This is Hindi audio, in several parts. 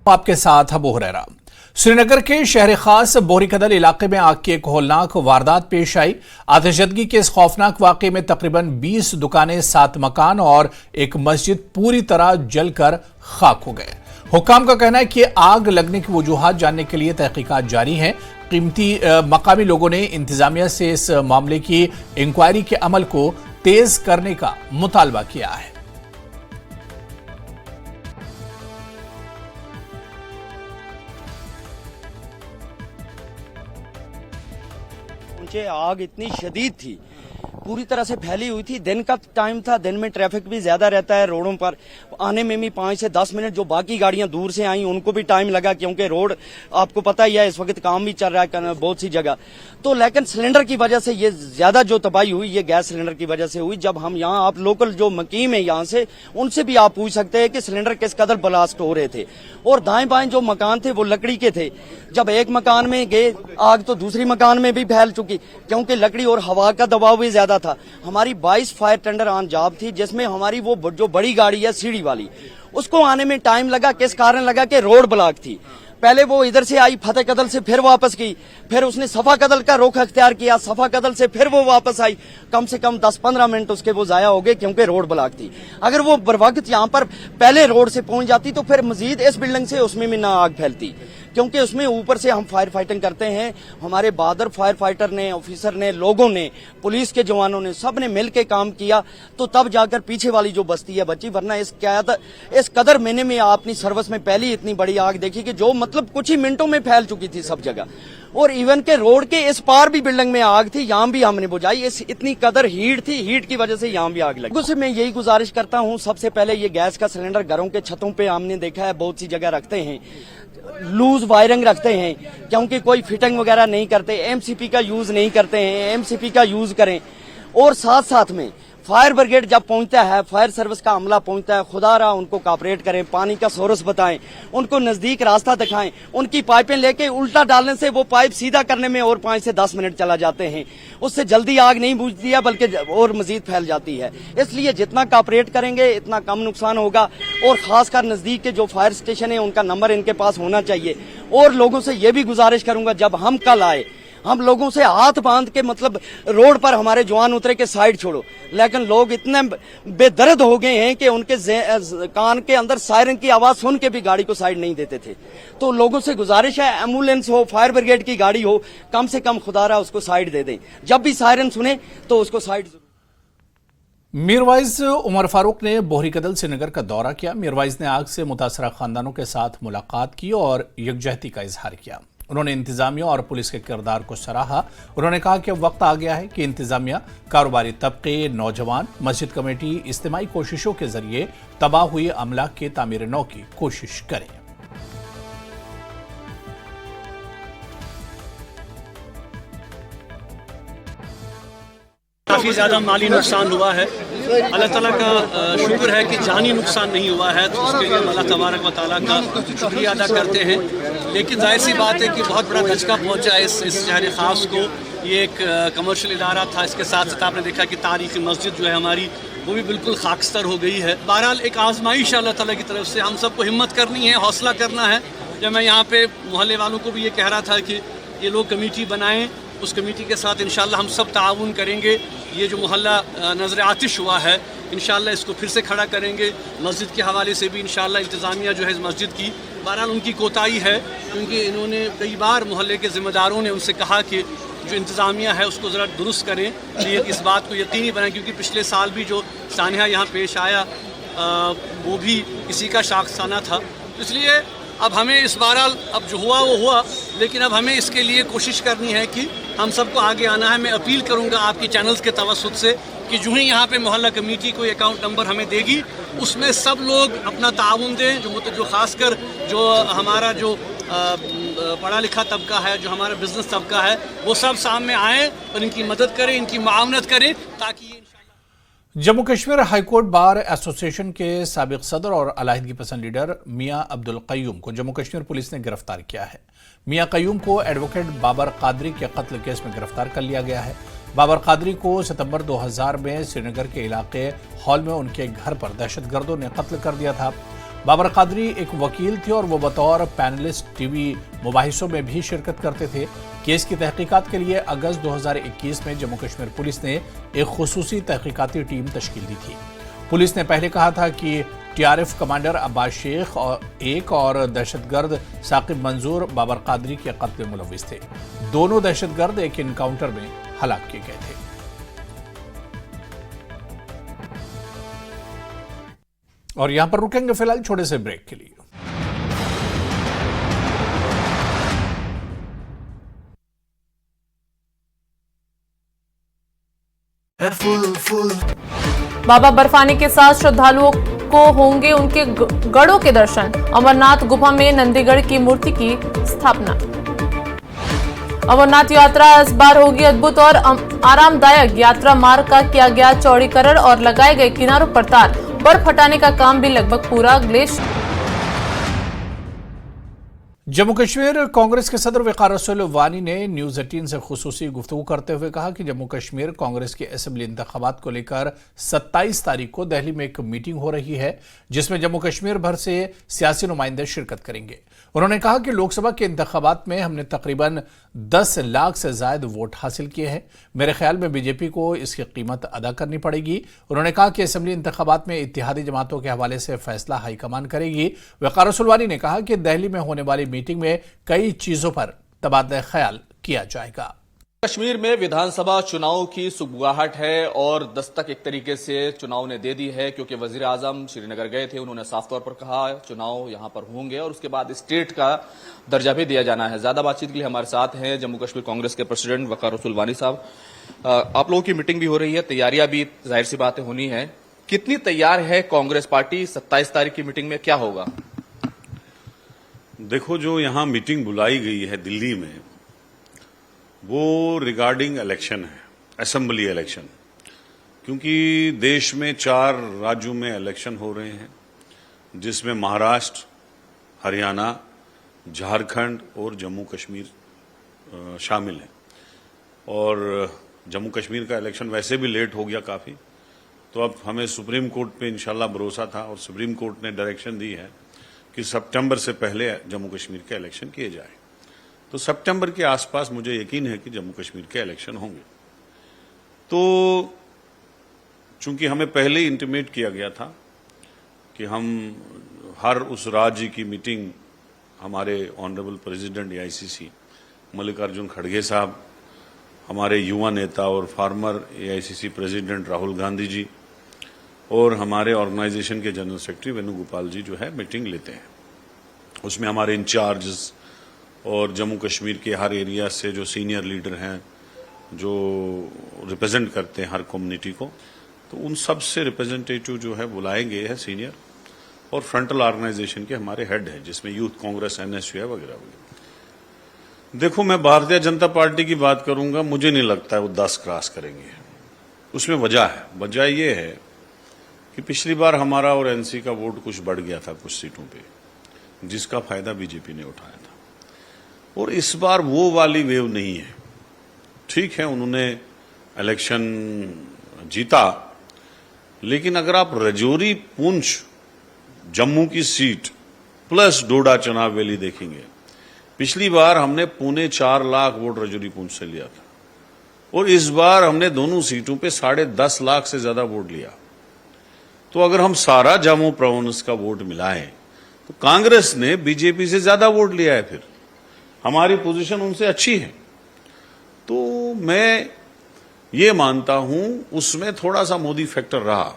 आपके साथ अबू हुरैरा। श्रीनगर के शहर खास बोहरी कदल इलाके में आग की एक होलनाक वारदात पेश आई। आतिशबाजी के इस खौफनाक वाकये में तकरीबन 20 दुकानें, 7 मकान और एक मस्जिद पूरी तरह जलकर खाक हो गए। हुक्काम का कहना है कि आग लगने की वजूहात जानने के लिए तहकीकात जारी हैं। मकामी लोगों ने इंतजामिया से इस मामले की इंक्वायरी के अमल को तेज करने का मुतालबा किया है। आग इतनी शदीद थी, पूरी तरह से फैली हुई थी। दिन का टाइम था, दिन में ट्रैफिक भी ज्यादा रहता है, रोडों पर आने में भी 5 से 10 मिनट। जो बाकी गाड़ियां दूर से आई उनको भी टाइम लगा, क्योंकि रोड आपको पता ही है इस वक्त काम भी चल रहा है बहुत सी जगह। तो लेकिन सिलेंडर की वजह से ये ज्यादा जो तबाही हुई, ये गैस सिलेंडर की वजह से हुई। जब हम यहाँ, आप लोकल जो मकीम है यहाँ से, उनसे भी आप पूछ सकते हैं कि सिलेंडर किस कदर ब्लास्ट हो रहे थे। और दाएं बाएं जो मकान थे वो लकड़ी के थे। जब एक मकान में गए आग तो दूसरी मकान में भी फैल चुकी, क्योंकि लकड़ी और हवा का दबाव भी ज्यादा था। हमारी 22 फायर टेंडर ऑन जॉब थी, जिसमें हमारी वो जो बड़ी गाड़ी है सीढ़ी वाली, उसको आने में टाइम लगा। किस कारण लगा कि रोड ब्लॉक थी। पहले वो इधर से आई फतेह कदल से, फिर वापस गई, फिर उसने सफा कदल का रुख अख्तियार किया, सफा कदल से फिर वो वापस आई। कम से कम 10-15 मिनट उसके वो जाया हो गए, क्योंकि रोड ब्लॉक थी। अगर वो बर वक्त यहाँ पर पहले रोड से पहुंच जाती तो फिर मजीद इस बिल्डिंग से उसमें भी ना आग फैलती, क्योंकि उसमें ऊपर से हम फायर फाइटिंग करते हैं। हमारे बहादुर फायर फाइटर ने, ऑफिसर ने, लोगों ने, पुलिस के जवानों ने, सब ने मिल के काम किया, तो तब जाकर पीछे वाली जो बस्ती है बची। वरना इस कदर महीने में अपनी सर्विस में पहली इतनी बड़ी आग देखी कि जो मतलब कुछ ही मिनटों में फैल चुकी थी सब जगह। और इवन के रोड के इस पार भी बिल्डिंग में आग थी, यहाँ भी हमने बुझाई। इतनी कदर हीट थी, हीट की वजह से यहाँ भी आग लगी। उससे मैं यही गुजारिश करता हूँ, सबसे पहले ये गैस का सिलेंडर घरों के छतों पे हमने देखा है बहुत सी जगह रखते हैं, लूज वायरिंग रखते हैं, क्योंकि कोई फिटिंग वगैरह नहीं करते। एमसीपी का यूज नहीं करते हैं, एमसीपी का यूज करें। और साथ साथ में फायर ब्रिगेड जब पहुंचता है, फायर सर्विस का अमला पहुंचता है, खुदा रहा उनको कॉपरेट करें, पानी का सोर्स बताएं, उनको नजदीक रास्ता दिखाएं। उनकी पाइपें लेके उल्टा डालने से वो पाइप सीधा करने में और 5 से 10 मिनट चला जाते हैं। उससे जल्दी आग नहीं बुझती है, बल्कि और मजीद फैल जाती है। इसलिए जितना कॉपरेट करेंगे इतना कम नुकसान होगा। और खासकर नजदीक के जो फायर स्टेशन है उनका नंबर इनके पास होना चाहिए। और लोगों से ये भी गुजारिश करूंगा, जब हम कल आए, हम लोगों से हाथ बांध के, मतलब रोड पर हमारे जवान उतरे के साइड छोड़ो, लेकिन लोग इतने बेदर्द हो गए हैं कि उनके कान के अंदर सायरन की आवाज सुन के भी गाड़ी को साइड नहीं देते थे। तो लोगों से गुजारिश है, एम्बुलेंस हो, फायर ब्रिगेड की गाड़ी हो, कम से कम खुदारा उसको साइड दे दें। जब भी सायरन सुने तो उसको साइड। मीरवाइज उमर फारूक ने बोहरी कदल श्रीनगर का दौरा किया। मीरवाइज ने आग से मुतासरा खानदानों के साथ मुलाकात की और यकजहती का इजहार किया। उन्होंने इंतजामिया और पुलिस के किरदार को सराहा। उन्होंने कहा कि अब वक्त आ गया है कि इंतजामिया, कारोबारी तबके, नौजवान, मस्जिद कमेटी इज्तिमाई कोशिशों के जरिए तबाह हुई अमलाक के तामीर नौ की कोशिश करें। काफ़ी ज़्यादा माली नुकसान हुआ है। अल्लाह ताला का शुक्र है कि जानी नुकसान नहीं हुआ है, तो उसके लिए अल्लाह तबारक व तआला का शुक्रिया अदा करते हैं। लेकिन जाहिर सी बात है कि बहुत बड़ा धचका पहुंचा है इस शहर ख़ास को। ये एक कमर्शियल इदारा था, इसके साथ साथ आपने देखा कि तारीख़ी मस्जिद जो है हमारी, वो भी बिल्कुल खाकस्तर हो गई है। बहरहाल एक आजमाइश अल्लाह ताला की तरफ से, हम सबको हिम्मत करनी है, हौसला करना है। जब मैं यहाँ पे मोहल्ले वालों को भी ये कह रहा था कि ये लोग कमेटी बनाएं, उस कमेटी के साथ इंशाल्लाह हम सब ताउन करेंगे। ये जो मोहल्ला नजर आतिश हुआ है, इंशाल्लाह इसको फिर से खड़ा करेंगे। मस्जिद के हवाले से भी इंशाल्लाह इंतज़ामिया जो है इस मस्जिद की, बहरहाल उनकी कोताही है, क्योंकि इन्होंने कई बार मोहल्ले के ज़िम्मेदारों ने उनसे कहा कि जो इंतज़ामिया है उसको ज़रा दुरुस्त करें, तो इस बात को यकीनी बनाएं। क्योंकि पिछले साल भी जो सानिया यहाँ पेश आया वो भी इसी का शाखसाना था। इसलिए अब हमें इस बहरहाल अब जो हुआ वो हुआ, लेकिन अब हमें इसके लिए कोशिश करनी है कि हम सबको आगे आना है। मैं अपील करूंगा आपके चैनल्स के तवस्सुत से कि जो ही यहाँ पे मोहल्ला कमेटी कोई अकाउंट नंबर हमें देगी, उसमें सब लोग अपना ताउन दें। जो खासकर जो हमारा जो पढ़ा लिखा तबका है, जो हमारा बिजनेस तबका है, वो सब सामने आए और इनकी मदद करें, इनकी मावनत करें, ताकि Jammu Kashmir high court bar association के साबिक सदर और अलाहिदगी पसंद लीडर मियां अब्दुल कय्यूम को जम्मू कश्मीर पुलिस ने गिरफ्तार किया है। मियां कय्यूम को एडवोकेट बाबर कादरी के कत्ल केस में गिरफ्तार कर लिया गया है। बाबर कादरी को सितंबर 2000 में श्रीनगर के इलाके हॉल में उनके घर पर दहशतगर्दों ने कत्ल कर दिया था। बाबर कादरी एक वकील थे और वो बतौर पैनलिस्ट टीवी मुबाहिसों में भी शिरकत करते थे। केस की तहकीकात के लिए अगस्त 2021 में जम्मू कश्मीर पुलिस ने एक खुसूसी तहकीकाती टीम तश्कील दी थी। पुलिस ने पहले कहा था कि टीआरएफ कमांडर अब्बास शेख और दहशतगर्द साकिब मंजूर बाबर कादरी के कत्ल में मुलव्विस थे। दोनों दहशतगर्द एक इनकाउंटर में हलाक किए गए थे। और यहां पर रुकेंगे फिलहाल छोटे से ब्रेक के लिए। बाबा बर्फानी के साथ श्रद्धालुओं को होंगे उनके गढ़ों के दर्शन। अमरनाथ गुफा में नंदीगढ़ की मूर्ति की स्थापना। अमरनाथ यात्रा इस बार होगी अद्भुत और आरामदायक। यात्रा मार्ग का किया गया चौड़ीकरण और लगाए गए किनारों पर तार। बर्फ हटाने का काम भी लगभग पूरा। ग्लेशियर। जम्मू कश्मीर कांग्रेस के सदर वकार रसूल वानी ने न्यूज 18 से खुसूसी गुफ्तगू करते हुए कहा कि जम्मू कश्मीर कांग्रेस के असेंबली इंतखाबात को लेकर 27 तारीख को दिल्ली में एक मीटिंग हो रही है, जिसमें जम्मू कश्मीर भर से सियासी नुमाइंदे शिरकत करेंगे। उन्होंने कहा कि लोकसभा के इंतखाबात में हमने तकरीबन 10 लाख से ज्यादा वोट हासिल किए हैं। मेरे ख्याल में बीजेपी को इसकी कीमत अदा करनी पड़ेगी। उन्होंने कहा कि असेंबली इंतखाबात में इत्तेहादी जमातों के हवाले से फैसला हाईकमान करेगी। वकार रसूल वानी ने कहा कि दिल्ली में होने वाली मीटिंग में कई चीजों पर तबादला ख्याल किया जाएगा। कश्मीर में विधानसभा चुनाव की सुगबुगाहट है और दस्तक एक तरीके से चुनाव ने दे दी है, क्योंकि वजीर आजम श्रीनगर गए थे। उन्होंने साफ तौर पर कहा चुनाव यहां पर होंगे और उसके बाद स्टेट का दर्जा भी दिया जाना है। ज्यादा बातचीत के लिए हमारे साथ हैं जम्मू कश्मीर कांग्रेस के प्रेसिडेंट वकार रसूल वानी साहब। आप लोगों की मीटिंग भी हो रही है, तैयारियां भी जाहिर सी बातें होनी है। कितनी तैयार है कांग्रेस पार्टी? 27 तारीख की मीटिंग में क्या होगा? देखो, जो यहां मीटिंग बुलाई गई है दिल्ली में, वो रिगार्डिंग इलेक्शन है, असेंबली इलेक्शन। क्योंकि देश में 4 राज्यों में इलेक्शन हो रहे हैं, जिसमें महाराष्ट्र, हरियाणा, झारखंड और जम्मू कश्मीर शामिल है। और जम्मू कश्मीर का इलेक्शन वैसे भी लेट हो गया काफ़ी, तो अब हमें सुप्रीम कोर्ट पे इंशाल्लाह भरोसा था और सुप्रीम कोर्ट ने डायरेक्शन दी है कि सितंबर से पहले जम्मू कश्मीर के इलेक्शन किए जाए। तो सितंबर के आसपास मुझे यकीन है कि जम्मू कश्मीर के इलेक्शन होंगे। तो चूंकि हमें पहले ही इंटीमेट किया गया था कि हम हर उस राज्य की मीटिंग हमारे ऑनरेबल प्रेसिडेंट एआईसीसी मल्लिकार्जुन खड़गे साहब, हमारे युवा नेता और former AICC president Rahul Gandhi ji और हमारे ऑर्गेनाइजेशन के जनरल सेक्रेटरी वेणुगोपाल जी जो है मीटिंग लेते हैं। उसमें हमारे इंचार्ज और जम्मू कश्मीर के हर एरिया से जो सीनियर लीडर हैं, जो रिप्रेजेंट करते हैं हर कम्युनिटी को, तो उन सब से रिप्रेजेंटेटिव जो है बुलाए गए हैं सीनियर, और फ्रंटल ऑर्गेनाइजेशन के हमारे हेड हैं, जिसमें यूथ कांग्रेस, एनएसयू है वगैरह वगैरह। देखो, मैं भारतीय जनता पार्टी की बात करूंगा, मुझे नहीं लगता है वो 10 क्रॉस करेंगे। उसमें वजह ये है कि पिछली बार हमारा और एनसी का वोट कुछ बढ़ गया था कुछ सीटों पे, जिसका फायदा बीजेपी ने उठाया था। और इस बार वो वाली वेव नहीं है। ठीक है, उन्होंने इलेक्शन जीता, लेकिन अगर आप रजौरी, पुंछ, जम्मू की सीट प्लस डोडा चुनाव वैली देखेंगे, पिछली बार हमने 4.25 लाख वोट रजौरी पुंछ से लिया था और इस बार हमने दोनों सीटों पे 10.5 लाख से ज्यादा वोट लिया। तो अगर हम सारा जम्मू प्रोविंस का वोट मिलाएं तो कांग्रेस ने बीजेपी से ज्यादा वोट लिया है। फिर हमारी पोजीशन उनसे अच्छी है। तो मैं ये मानता हूं उसमें थोड़ा सा मोदी फैक्टर रहा।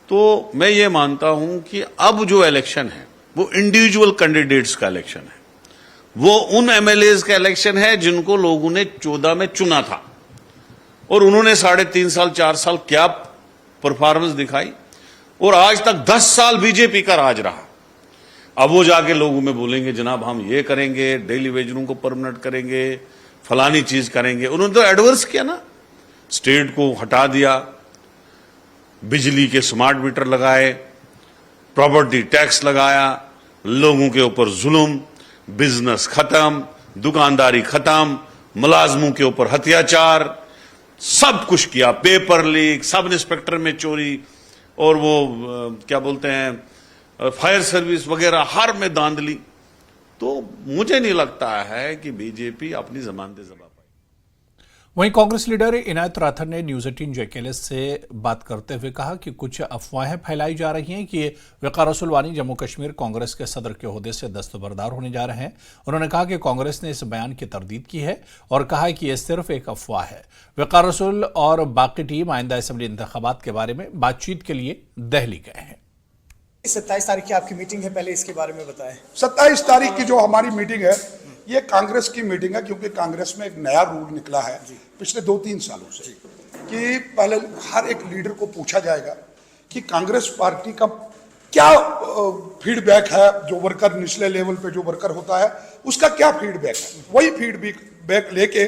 तो मैं ये मानता हूं कि अब जो इलेक्शन है वो इंडिविजुअल कैंडिडेट्स का इलेक्शन है, वो उन एमएलएज का इलेक्शन है जिनको लोगों ने 14 में चुना था और उन्होंने 3.5 साल 4 साल क्या परफॉर्मेंस दिखाई, और आज तक 10 साल बीजेपी का राज रहा। अब वो जाके लोगों में बोलेंगे जनाब हम ये करेंगे, डेली वेजरों को परमानेंट करेंगे, फलानी चीज करेंगे। उन्होंने तो एडवर्स किया ना, स्टेट को हटा दिया, बिजली के स्मार्ट मीटर लगाए, प्रॉपर्टी टैक्स लगाया, लोगों के ऊपर जुल्म, बिजनेस खत्म, दुकानदारी खत्म, मुलाजमों के ऊपर अत्याचार, सब कुछ किया, पेपर लीक, सब इंस्पेक्टर में चोरी, और वो क्या बोलते हैं फायर सर्विस वगैरह हर में धांधली। तो मुझे नहीं लगता है कि बीजेपी अपनी जबान दे जवाब पाए। वहीं कांग्रेस लीडर इनायत राठौर ने न्यूज 18 जेकेएलएस से बात करते हुए कहा कि कुछ अफवाहें फैलाई जा रही हैं कि वकार रसूल वानी जम्मू कश्मीर कांग्रेस के सदर के ओहदे से दस्तबरदार होने जा रहे हैं। उन्होंने कहा कि कांग्रेस ने इस बयान की तरदीद की है और कहा है कि यह सिर्फ एक अफवाह है। वकार रसूल और बाकी टीम आइंदा असेंबली इंतखाबात के बारे में बातचीत के लिए दिल्ली गए हैं। 27 तारीख की आपकी मीटिंग है, पहले इसके बारे में बताएं। 27 तारीख की जो हमारी मीटिंग है ये कांग्रेस की मीटिंग है, क्योंकि कांग्रेस में एक नया रूल निकला है पिछले 2-3 सालों से कि पहले हर एक लीडर को पूछा जाएगा कि कांग्रेस पार्टी का क्या फीडबैक है, जो वर्कर निचले लेवल पे जो वर्कर होता है उसका क्या फीडबैक है। वही फीडबैक लेके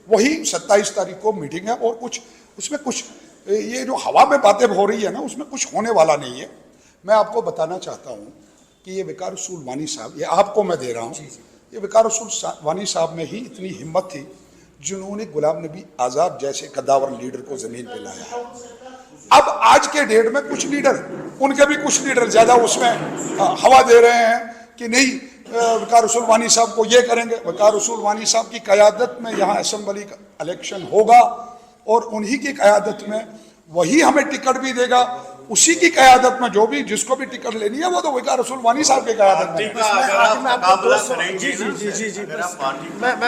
वही 27 तारीख को मीटिंग है। और कुछ उसमें कुछ ये जो हवा में बातें हो रही है ना, उसमें कुछ होने वाला नहीं है। मैं आपको बताना चाहता हूं कि ये वकार रसूल वानी साहब, ये आपको मैं दे रहा हूं, ये वकार रसूल वानी साहब में ही इतनी हिम्मत थी जिन्होंने गुलाम नबी आजाद जैसे कद्दावर लीडर को जमीन पे लाया। अब आज के डेट में कुछ लीडर, उनके भी कुछ लीडर ज्यादा उसमें हवा दे रहे हैं कि नहीं वकार रसूल वानी साहब को ये करेंगे। वकार रसूल वानी साहब की क़यादत में यहाँ असेंबली का इलेक्शन होगा और उन्हीं की क़यादत में वही हमें टिकट भी देगा। उसी की क़यादत में जो भी जिसको भी टिकट लेनी है वो तो वकार रसूल वानी साहब की क़यादत में।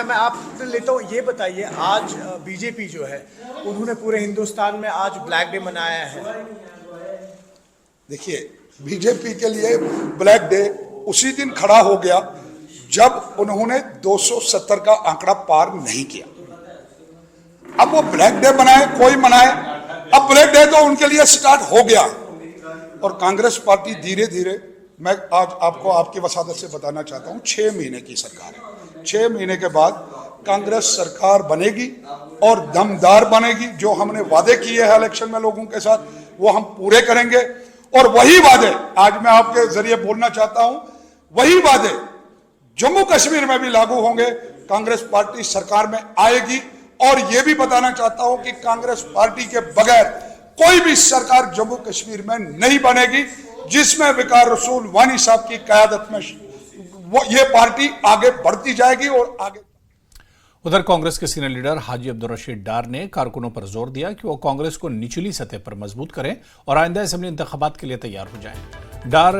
मैं आप लेता हूँ। ये बताइए, आज बीजेपी जो है उन्होंने पूरे हिंदुस्तान में आज ब्लैक डे मनाया है। देखिए, बीजेपी के लिए ब्लैक डे उसी दिन खड़ा हो गया जब उन्होंने 270 का आंकड़ा पार नहीं किया। अब वो ब्लैक डे मनाए, कोई मनाए, अब ब्लैक डे तो उनके लिए स्टार्ट हो गया। और कांग्रेस पार्टी धीरे धीरे, मैं आज आपको आपकी वसादत से बताना चाहता हूं, 6 महीने की सरकार है। 6 महीने के बाद कांग्रेस सरकार बनेगी और दमदार बनेगी। जो हमने वादे किए हैं इलेक्शन में लोगों के साथ वो हम पूरे करेंगे। और वही वादे आज मैं आपके जरिए बोलना चाहता हूं, वही वादे जम्मू कश्मीर में भी लागू होंगे। कांग्रेस पार्टी सरकार में आएगी। और यह भी बताना चाहता हूं कि कांग्रेस पार्टी के बगैर कोई भी सरकार जम्मू कश्मीर में नहीं बनेगी जिसमें वकार रसूल वानी साहब की क़यादत में वो ये पार्टी आगे बढ़ती जाएगी। और आगे उधर कांग्रेस के सीनियर लीडर हाजी अब्दुल रशीद डार ने कारकुनों पर जोर दिया कि वो कांग्रेस को निचली सतह पर मजबूत करें और आइंदा असेंबली इंतखाबात के लिए तैयार हो जाएं। डार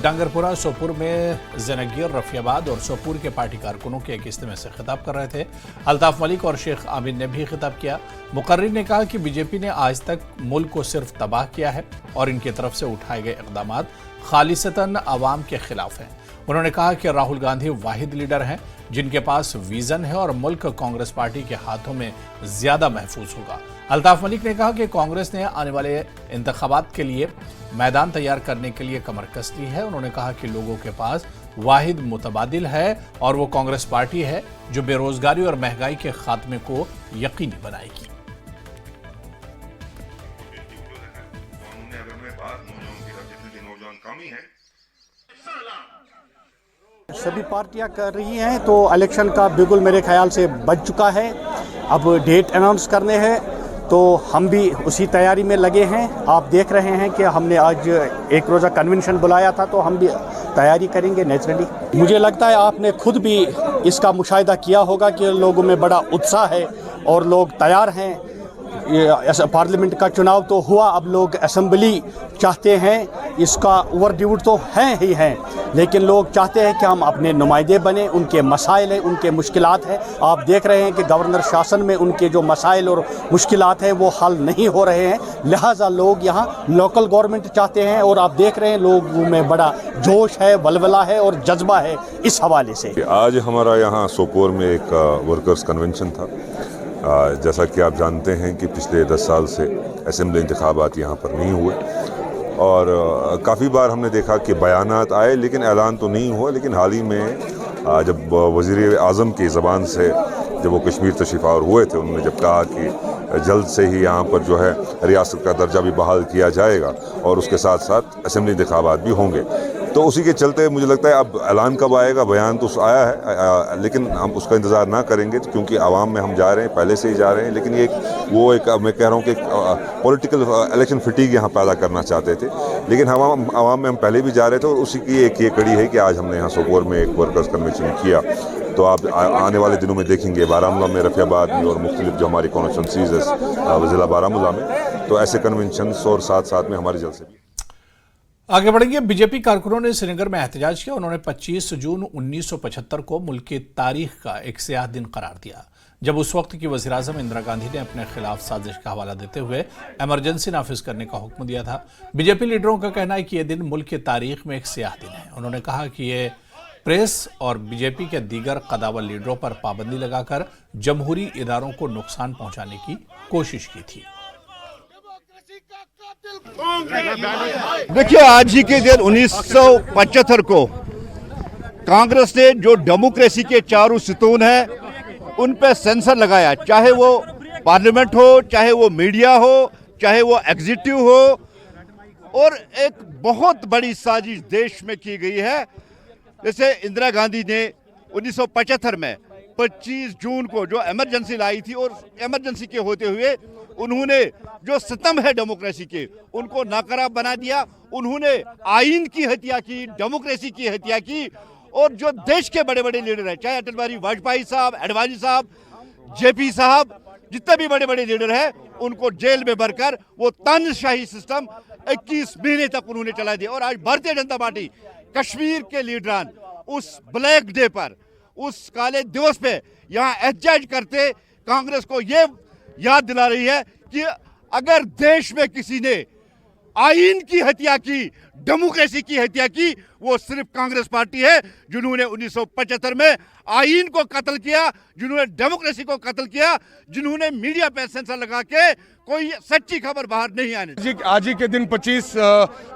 डांगरपुरा, सोपुर में जैनगीर, रफियाबाद और सोपुर के पार्टी कारकुनों के एक इज्तिमा से खिताब कर रहे थे। अल्ताफ मलिक और शेख आमिर ने भी खिताब किया। मुकर्रिर ने कहा कि बीजेपी ने आज तक मुल्क को सिर्फ तबाह किया है और इनकी तरफ से उठाए गए इक़दामात खालिसतन अवाम के खिलाफ हैं। उन्होंने कहा कि राहुल गांधी वाहिद लीडर हैं जिनके पास विजन है और मुल्क कांग्रेस पार्टी के हाथों में ज्यादा महफूज होगा। अल्ताफ मलिक ने कहा कि कांग्रेस ने आने वाले इंतखाबात के लिए मैदान तैयार करने के लिए कमर कस ली है। उन्होंने कहा कि लोगों के पास वाहिद मुतबादिल है और वो कांग्रेस पार्टी है जो बेरोजगारी और महंगाई के खात्मे को यकीनी बनाएगी। सभी पार्टियां कर रही हैं तो इलेक्शन का बिल्कुल मेरे ख्याल से बच चुका है। अब डेट अनाउंस करने हैं तो हम भी उसी तैयारी में लगे हैं। आप देख रहे हैं कि हमने आज एक रोज़ा कन्वेंशन बुलाया था तो हम भी तैयारी करेंगे नेचुरली। मुझे लगता है आपने खुद भी इसका मुशाहिदा किया होगा कि लोगों में बड़ा उत्साह है और लोग तैयार हैं। पार्लियामेंट का चुनाव तो हुआ, अब लोग असेंबली चाहते हैं। इसका ओवरड्यू तो हैं ही हैं, लेकिन लोग चाहते हैं कि हम अपने नुमाइंदे बने। उनके मसाइल हैं, उनके मुश्किलात हैं। आप देख रहे हैं कि गवर्नर शासन में उनके जो मसाइल और मुश्किलात हैं वो हल नहीं हो रहे हैं। लिहाजा लोग यहाँ लोकल गवर्नमेंट चाहते हैं और आप देख रहे हैं लोगों में बड़ा जोश है, वलवला है और जज्बा है। इस हवाले से आज हमारा यहाँ सोपोर में एक वर्कर्स कन्वेंशन था। जैसा कि आप जानते हैं कि पिछले 10 साल से असेंबली इंतखाबात यहाँ पर नहीं हुए और काफ़ी बार हमने देखा कि बयानात आए लेकिन ऐलान तो नहीं हुआ। लेकिन हाल ही में जब वज़ीर आज़म की ज़बान से जब वो कश्मीर तशरीफ़ आवर हुए थे, उन्होंने जब कहा कि जल्द से ही यहाँ पर जो है रियासत का दर्जा भी बहाल किया जाएगा और उसके साथ साथ असेंबली इंतखाबात भी होंगे। तो उसी के चलते मुझे लगता है अब ऐलान कब आएगा, बयान तो आया है, लेकिन हम उसका इंतज़ार ना करेंगे क्योंकि आवाम में हम जा रहे हैं, पहले से ही जा रहे हैं। लेकिन ये मैं कह रहा हूँ कि पॉलिटिकल इलेक्शन फिटीग यहाँ पैदा करना चाहते थे, लेकिन आवाम में हम पहले भी जा रहे थे और उसी की एक ये कड़ी है कि आज हमने यहाँ सोपोर में एक वर्कर्स कन्वेंशन किया। तो आप आने वाले दिनों में देखेंगे बारामूला में, रफियाबाद में और मुख्तलिफ जो हमारी कॉन्स्टिट्यूंसीज है ज़िला बारामूला में, तो ऐसे कन्वेंशन और साथ साथ में हमारे जलसे भी। आगे बढ़ेंगे। बीजेपी कारकुनों ने श्रीनगर में एहतजाज किया। उन्होंने 25 जून 1975 को मुल्क की तारीख का एक स्याह दिन करार दिया, जब उस वक्त की वज़ीर आज़म इंदिरा गांधी ने अपने खिलाफ साजिश का हवाला देते हुए इमरजेंसी नाफिज करने का हुक्म दिया था। बीजेपी लीडरों का कहना है कि यह दिन मुल्क की तारीख में एक स्याह दिन है। उन्होंने कहा कि ये प्रेस और बीजेपी के दीगर कदावर लीडरों पर पाबंदी लगाकर जमहूरी इदारों को नुकसान पहुंचाने की कोशिश की थी। देखिए, आज ही के दिन 1975 को कांग्रेस ने जो डेमोक्रेसी के चारों सितून हैं उन पे सेंसर लगाया, चाहे वो पार्लियामेंट हो, चाहे वो मीडिया हो, चाहे वो एग्जीक्यूटिव हो। और एक बहुत बड़ी साजिश देश में की गई है। जैसे इंदिरा गांधी ने 1975 में 25 जून को जो इमरजेंसी लाई थी, और इमरजेंसी के होते हुए उन्होंने जो सितम है डेमोक्रेसी के उनको नाकारा बना दिया। उन्होंने आइन की हत्या की, डेमोक्रेसी की हत्या की। और जो देश के बड़े बड़े लीडर हैं, चाहे अटल बिहारी वाजपेयी साहब, अडवाणी साहब, जेपी साहब, जितने भी बड़े बड़े लीडर हैं, उनको जेल में भरकर वो तानाशाही सिस्टम 21 महीने तक उन्होंने चला दिया। और आज भारतीय जनता पार्टी कश्मीर के लीडरान उस ब्लैक डे पर, उस काले दिवस पे यहाँ एहतजाज करते कांग्रेस को ये याद दिला रही है कि अगर देश में किसी ने आइन की हत्या की, डेमोक्रेसी की हत्या की, वो सिर्फ कांग्रेस पार्टी है, जिन्होंने 1975 में आइन को कत्ल किया, जिन्होंने डेमोक्रेसी को कत्ल किया, जिन्होंने मीडिया पे सेंसर लगा के कोई सच्ची खबर बाहर नहीं आने। आज ही के दिन 25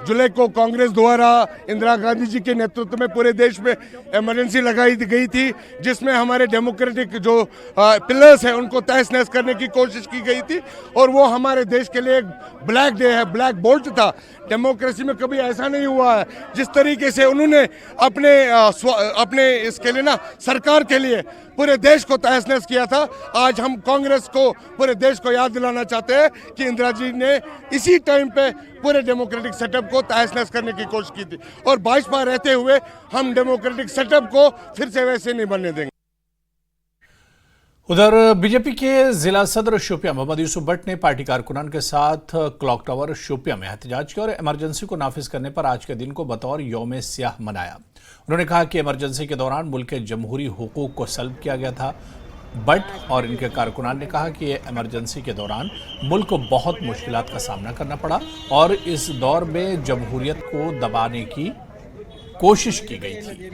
जुलाई को कांग्रेस द्वारा इंदिरा गांधी जी के नेतृत्व में पूरे देश में इमरजेंसी लगाई गई थी, जिसमें हमारे डेमोक्रेटिक जो पिलर्स हैं उनको तहस नहस करने की कोशिश की गई थी। और वो हमारे देश के लिए एक ब्लैक डे है, ब्लैक बोल्ट था। डेमोक्रेसी में कभी ऐसा नहीं हुआ है जिस तरीके से उन्होंने अपने इसके लिए ना, सरकार के लिए पूरे देश को तहस नहस किया था। आज हम कांग्रेस को, पूरे देश को याद दिलाना चाहते हैं कि इंदिरा जी ने इसी टाइम पे पूरे डेमोक्रेटिक सेटअप को तहस नहस करने की कोशिश की थी। और 22 बार रहते हुए हम डेमोक्रेटिक सेटअप को फिर से वैसे नहीं बनने देंगे। उधर बीजेपी के जिला सदर शोपियां मोहम्मद यूसुफ भट्ट ने पार्टी कारकुनान के साथ क्लॉक टावर शोपियां में एहतजाज किया और इमरजेंसी को नाफिज करने पर आज के दिन को बतौर यौम स्याह मनाया। उन्होंने कहा कि इमरजेंसी के दौरान मुल्क के जमहूरी हुकूक को सल्ब किया गया था। भट्ट और इनके कारकुनान ने कहा कि इमरजेंसी के दौरान मुल्क को बहुत मुश्किलात का सामना करना पड़ा और इस दौर में जमहूरियत को दबाने की कोशिश की गई थी।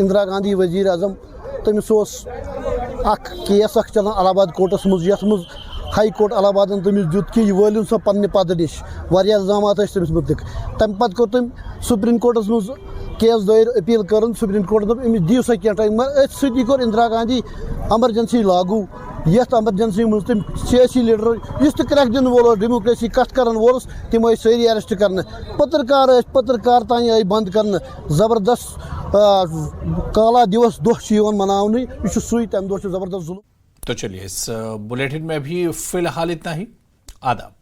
इंदिरा गांधी वजीर आजम तमिस केस चलान इलाहाबाद कोर्टस मज यथ मज हाई कोर्ट इलाहाबाद तमिस दुत कि यह वलिन सो पन्ने पद नश वारिया इल्जामात तमिस मुतलिक। तम पत कोर तम सुप्रीम कोर्टस मज केस दायर अपील कर। सुप्रीम कोर्ट दोप अमिस दियो सा क्या टाइम, मगर अथ सती कोर इंदिरा गांधी इमरजेंसी लागू। यथ इमरजेंसी मज तम सियासी लीडर इस क्रैक दिन वोल, डेमोक्रेसी कथ कर वोल, तम आई सारी अरेस्ट कर। पत्रकार तान आई बंद कर। जबरदस्त काला दिवस दह मनाने, यह सुई तम दह जबरदस्त जुल्म। तो चलिए, इस बुलेटिन में भी फिलहाल इतना ही। आदाब।